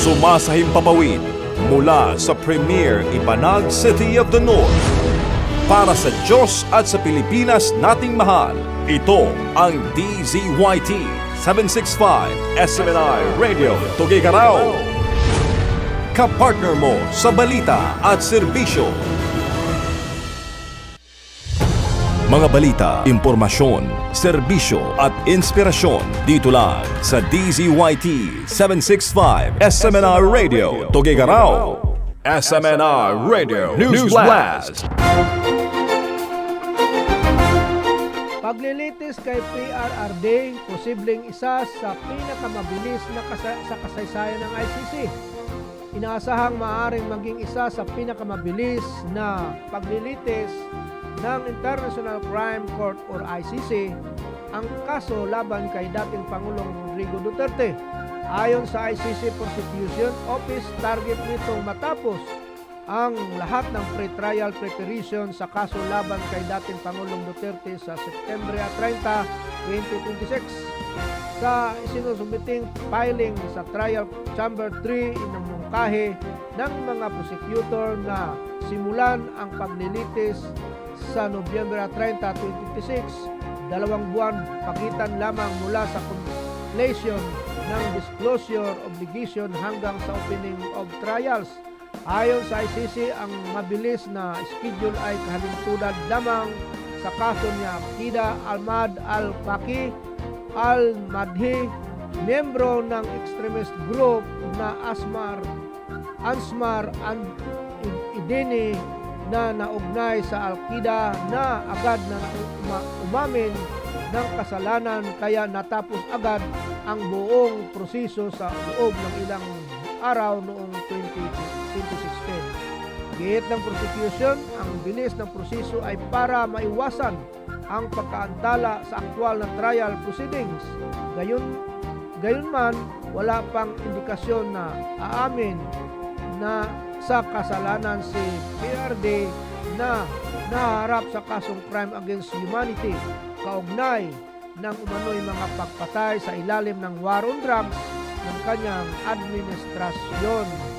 Sumasahimpapawid mula sa Premier Ibanag City of the North. Para sa Diyos at sa Pilipinas nating mahal, ito ang DZYT 765 SMNI Radio Tuguegarao. Kapartner mo sa balita at serbisyo. Mga balita, impormasyon, serbisyo at inspirasyon dito lang sa DZYT 765 SMNR Radio Tuguegarao. SMNR Radio News Blast. Paglilitis kay PRRD, posibleng isa sa pinakamabilis na sa kasaysayan ng ICC. Inaasahang maaaring maging isa sa pinakamabilis na paglilitis ng International Crime Court or ICC ang kaso laban kay dating Pangulong Rodrigo Duterte. Ayon sa ICC Prosecution Office, target nitong matapos ang lahat ng pre-trial preparation sa kaso laban kay dating Pangulong Duterte sa September 30, 2026. Sa isinusumbiting filing sa Trial Chamber 3 inumungkahi ng mga prosecutor na simulan ang paglilitis sa Nobyembre 30, 2026, 2 buwan pagitan lamang mula sa completion ng disclosure obligation hanggang sa opening of trials. Ayon sa ICC, ang mabilis na schedule ay kahalintulad lamang sa kaso ni Akida Ahmad Al-Faqi Al-Madhi, miyembro ng extremist group na Ansar Idini na naugnay sa Al-Qaeda na agad na umamin ng kasalanan, kaya natapos agad ang buong proseso sa loob ng ilang araw noong 2016. Gihit ng prosecution, ang bilis ng proseso ay para maiwasan ang pagkaantala sa aktwal na trial proceedings. Gayunman, wala pang indikasyon na aamin na sa kasalanan si PRD na naharap sa kasong crime against humanity kaugnay ng umano'y mga pagpatay sa ilalim ng war on drugs ng kanyang administrasyon.